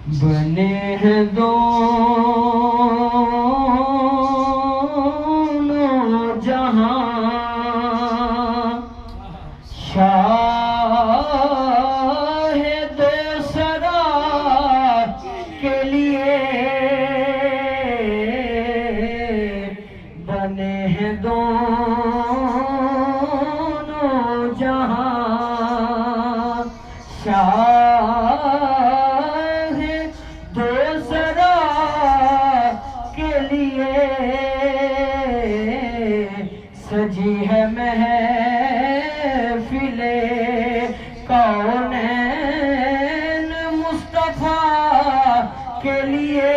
بنے ہیں دونوں جہاں شاہ دو سرا کے لیے بنے ہیں دونوں جہاں شاہ دو سرا کے لیے سجی ہے محفل کونین مصطفیٰ کے لیے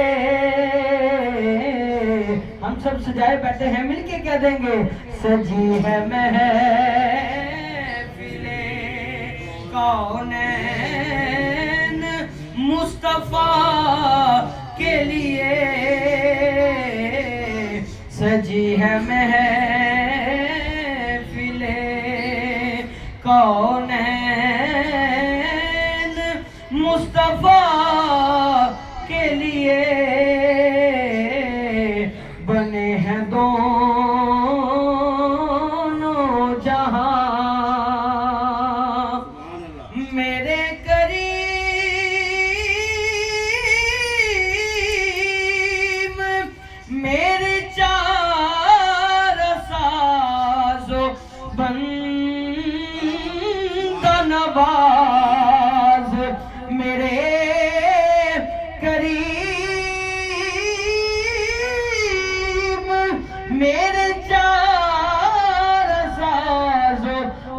ہم سب سجائے بیٹھے ہیں مل کے کہہ دیں گے سجی ہے محفل کونین مصطفیٰ کے لیے سجی ہے محفل کونین مصطفیٰ کے لیے بنے ہیں دونوں جہاں میرے کریم میرے چار ساز و بندہ نواز میرے کریم میرے چار ساز و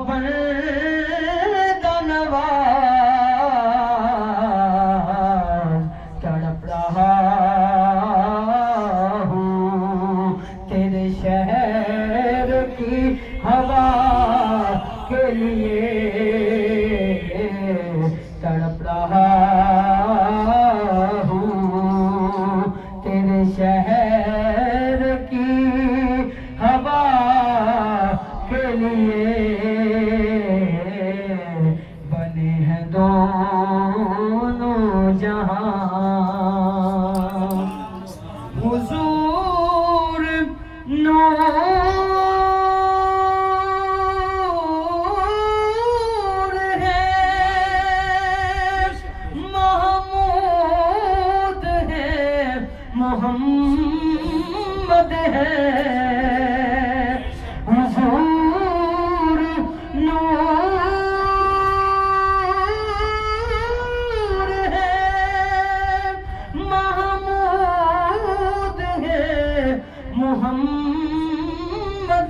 بندہ نواز تڑپ رہا ہوں تیرے شہر کی ہوا کے لیے تڑپ رہا ہوں تیرے شہر کی ہوا کے لیے بنے ہیں دونوں جہاں حضور نور ہے محمود ہے محمد ہے حضور نور ہے محمود ہے محمد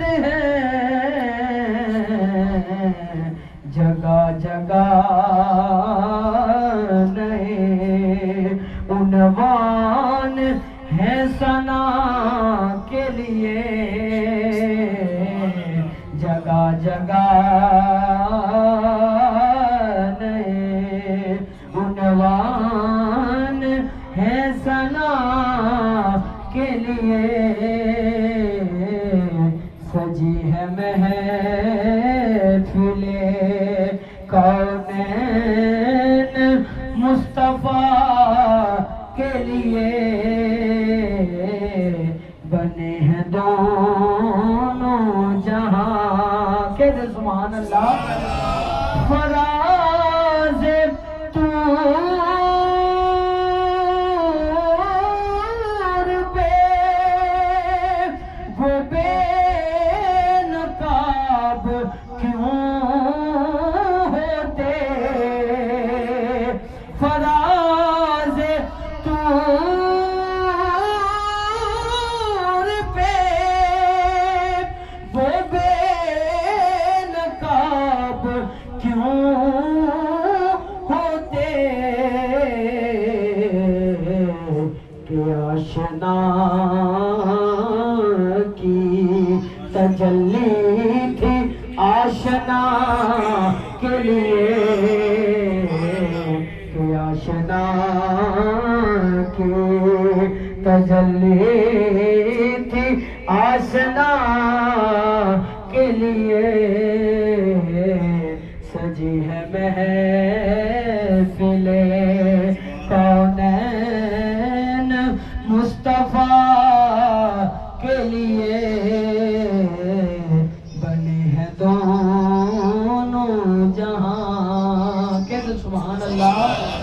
ہے جگہ جگہ نئے عنوان ہے ثنا کے لیے جگہ جگہ نئے عنوان ہے ثنا کے لیے سجی ہے محفل کونین مصطفیٰ کے لیے بنے ہیں دونوں جہاں کہہ دے سبحان اللہ فراز طور پہ وہ بے نقاب کیوں ہوتے فراز طور پہ وہ بے نقاب کیوں ہوتے کہ آشنا کی تجلی تھی آشنا کے لیے کہ آشنا کی تجلی تھی آشنا کے لیے سجی ہے محفل کونین مصطفیٰ کے لیے بنے ہیں دونوں جہاں. کہتے سبحان اللہ.